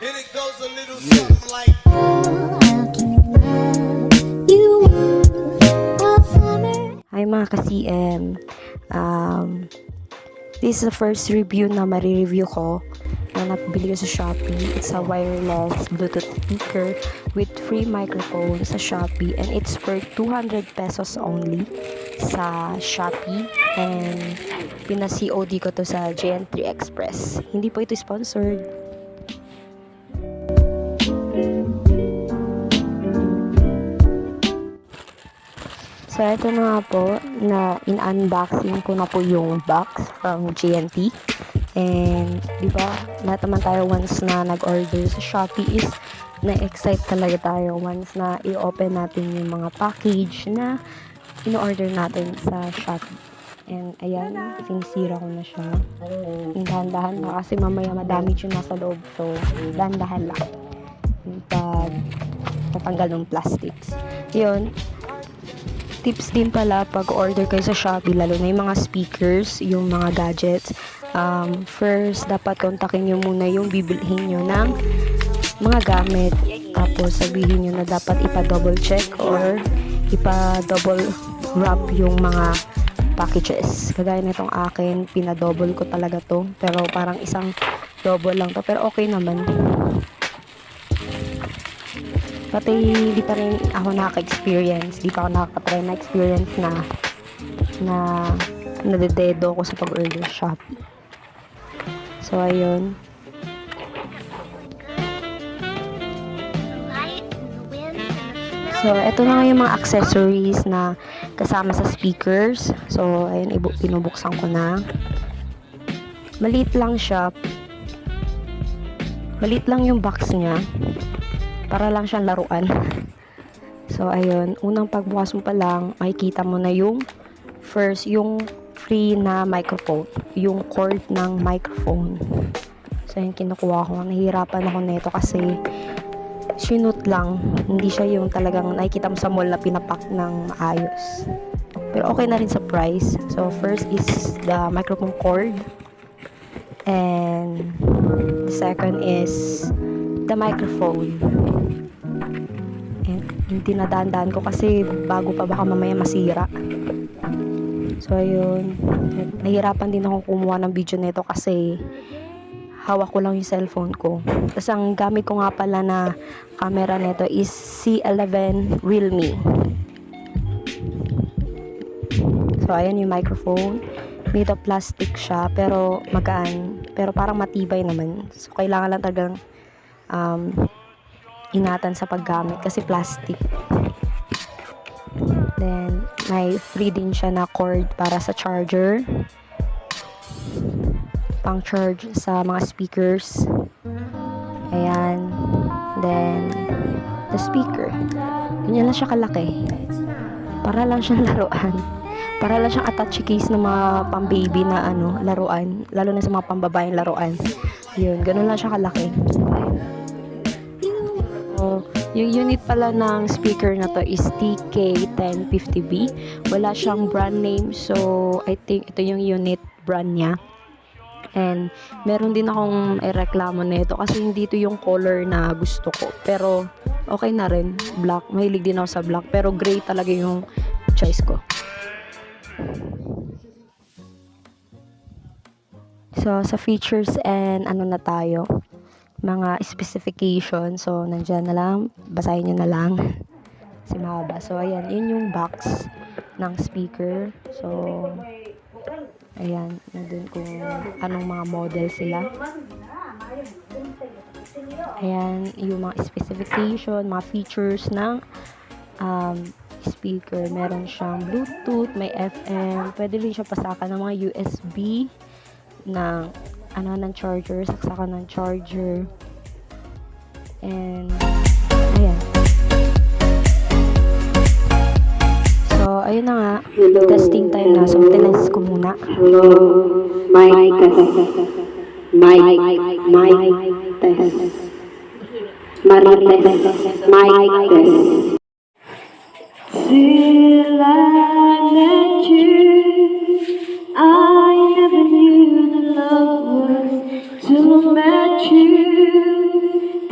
And it goes a little something like Hi mga ka-CM. This is the first review na marireview ko na nabili ko sa Shopee. It's a wireless Bluetooth speaker with free microphone sa Shopee, and it's for 200 pesos only sa Shopee, and pina-COD ko to sa JN3 Express. Hindi po ito sponsored. So, ito na nga po, na in-unboxing ko na po yung box from GNT. And, di ba, lahat naman tayo once na nag-order sa Shopee is na-excite talaga tayo once na i-open natin yung mga package na in-order natin sa Shopee. And, ayan, sinisira ko na siya. Yung dahan-dahan na kasi mamaya madamage yung nasa loob. So, dahan-dahan lang. Yung tatanggal ng plastics. Yun. Tips din pala pag order kayo sa Shopee, lalo na yung mga speakers, yung mga gadgets. First, dapat kontakin nyo muna yung bibilhin nyo ng mga gamit. Tapos, sabihin nyo na dapat ipa-double check or ipa-double wrap yung mga packages. Kagaya nitong akin, pina-double ko talaga to. Pero parang isang double lang to. Pero okay naman. Pati di pa rin ako nakaka-experience, di pa ako nakaka-try na experience na nadededo ako sa pag-order sa Shopee. So, ayun. So, eto na nga yung mga accessories na kasama sa speakers. So, ayun, pinubuksan ko na. Maliit lang siya. Maliit lang yung box niya. Para lang siyang laruan. So, ayun. Unang pagbukas mo pa lang, makikita mo na yung first, yung free na microphone. Yung cord ng microphone. So, ayun, kinukuha ko. Nahihirapan ako nito kasi sinut lang. Hindi siya yung talagang nakikita mo sa mall na pinapak ng maayos. Pero okay na rin sa price. So, first is the microphone cord. And the second is the microphone. And yung dinadaan-daan ko kasi bago pa baka mamaya masira. So, ayun. Nahirapan din ako kumuha ng video nito kasi hawak ko lang yung cellphone ko. Tapos, ang gamit ko nga pala na camera nito is C11 Realme. So, ayan yung microphone. Made of plastic siya, pero magaan. Pero parang matibay naman. So, kailangan lang talagang ingatan sa paggamit kasi plastic. Then, may free din siya na cord para sa charger. Pang charge sa mga speakers. Ayan. Then, the speaker. Ganyan lang siya kalaki. Para lang siyang laruan. Para lang siyang attache case ng mga pang-baby na laruan. Lalo na sa mga pambabayang laruan. Yun, ganun lang siya kalaki. So, yung unit pala ng speaker na to is TK1050B. Wala siyang brand name. So, I think ito yung unit brand niya. And, meron din akong reklamo nito kasi hindi ito yung color na gusto ko. Pero, okay na rin. Black. Mahilig din ako sa black. Pero, gray talaga yung choice ko. So, sa features and na tayo. Mga specification. So, nandyan na lang. Basahin nyo na lang. Si mahaba. So, ayan. Yun yung box ng speaker. So, ayan. Nandun kung anong mga model sila. Ayan. Yung mga specification, mga features ng speaker. Meron siyang Bluetooth, may FM. Pwede rin siya pasakan ng mga USB ng ng charger, saksakan ng charger. And, ayan. So, ayun na nga. Testing time na. So, tinest ko muna. Hello, mic test. Mic test. Mic test. Till I met you, I never knew that love was till I met you.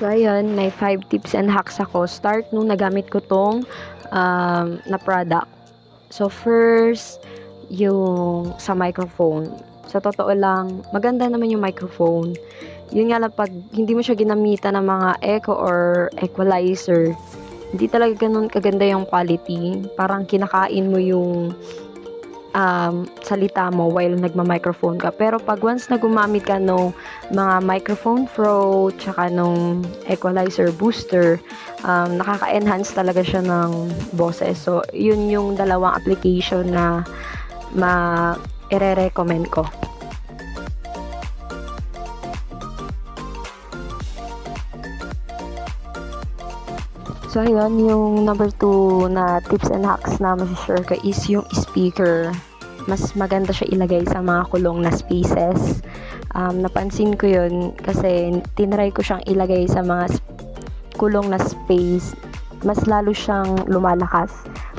So, ayun, may 5 tips and hacks ako. Start nung nagamit ko tong na product. So, first, yung sa microphone. Sa totoo lang, maganda naman yung microphone. Yun nga lang, pag hindi mo siya ginamitan ng mga echo or equalizer, hindi talaga ganun kaganda yung quality. Parang kinakain mo yung salita mo while nagma-microphone ka. Pero pag once na gumamit ka nung mga microphone pro, tsaka nung equalizer booster, nakaka-enhance talaga siya ng boses. So, yun yung dalawang application na ire-recommend ko. So, ayun, yung number 2 na tips and hacks na masashare ko is yung speaker. Mas maganda siya ilagay sa mga kulong na spaces. Napansin ko yun kasi tinry ko siyang ilagay sa mga kulong na space. Mas lalo siyang lumalakas.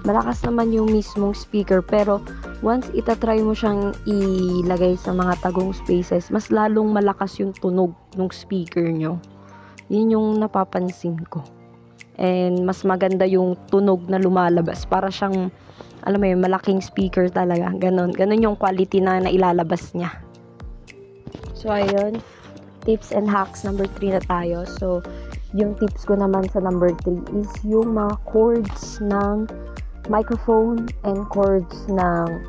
Malakas naman yung mismong speaker, pero once itatry mo siyang ilagay sa mga tagong spaces, mas lalong malakas yung tunog ng speaker nyo. Yun yung napapansin ko. And mas maganda yung tunog na lumalabas. Para siyang, alam mo yun, malaking speaker talaga. Ganon yung quality na nailalabas niya. So, ayun. Tips and hacks number 3 na tayo. So, yung tips ko naman sa number 3 is yung mga chords ng microphone and chords ng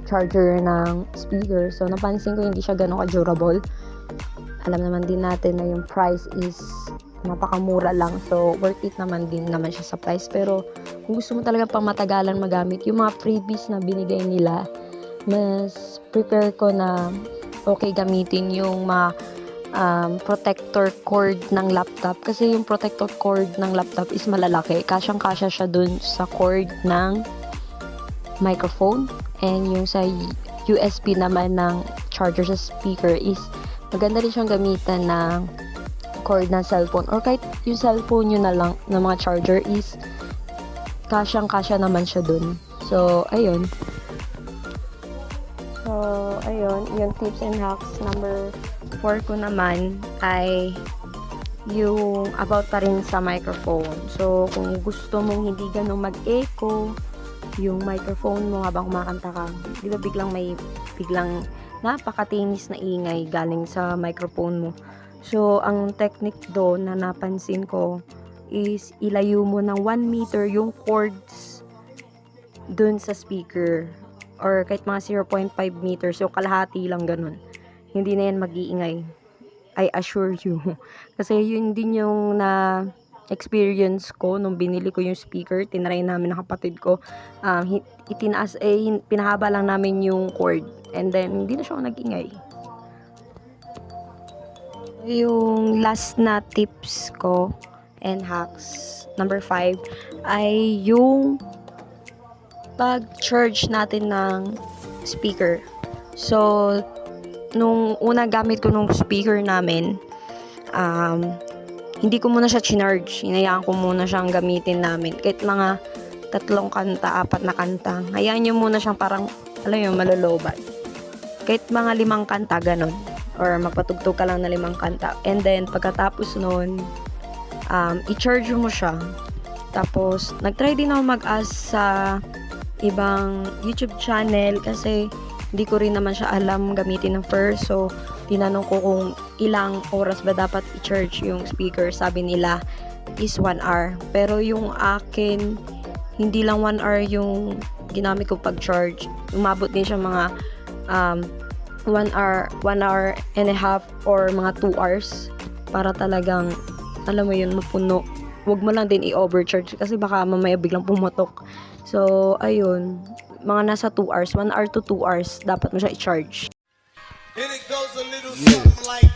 charger ng speaker. So, napansin ko hindi siya ganon ka-durable. Alam naman din natin na yung price is napakamura lang. So, worth it naman din naman siya sa price. Pero, kung gusto mo talaga pang matagalan magamit, yung mga freebies na binigay nila, mas prepare ko na okay gamitin yung mga protector cord ng laptop. Kasi yung protector cord ng laptop is malalaki. Kasyang-kasya siya dun sa cord ng microphone. And yung sa USB naman ng charger sa speaker is maganda rin siyang gamitan ng cord ng cellphone, or kahit yung cellphone nyo na lang ng mga charger is kasyang-kasya naman siya dun. So, ayun. Yung tips and hacks number 4 ko naman ay yung about pa rin sa microphone. So, kung gusto mong hindi ganun mag-echo yung microphone mo habang kumakanta ka, di ba biglang napakatinis na ingay galing sa microphone mo. So, ang technique doon na napansin ko is ilayo mo ng 1 meter yung cords doon sa speaker. Or kahit mga 0.5 meters. So, kalahati lang ganun. Hindi na yan mag-iingay. I assure you. Kasi yun din yung na-experience ko nung binili ko yung speaker. Tinry namin ng kapatid ko. Pinahaba lang namin yung cord. And then, hindi na siya nag-ingay. Yung last na tips ko and hacks number 5 ay yung pag-charge natin ng speaker. So, nung una gamit ko nung speaker namin, hindi ko muna siya chinarge. Hinayaan ko muna siyang gamitin namin. Kahit mga 3 kanta, 4 na kanta, hayaan nyo muna siyang parang, alam yun, malolobat. Kahit mga 5 kanta, ganon. Or magpatugtog ka lang na 5 kanta. And then, pagkatapos nun, i-charge mo siya. Tapos, nag-try din ako mag-ask sa ibang YouTube channel kasi hindi ko rin naman siya alam gamitin ng first. So, tinanong ko kung ilang oras ba dapat i-charge yung speaker. Sabi nila is 1 hour. Pero yung akin, hindi lang 1 hour yung ginamit ko pag-charge. Umabot din siya mga 1 hour and a half or mga 2 hours para talagang, alam mo yun, mapuno. Huwag mo lang din i-overcharge kasi baka mamaya biglang pumotok. So, ayun, mga nasa 2 hours, 1 hour to 2 hours dapat mo siya i-charge. And it goes a little something like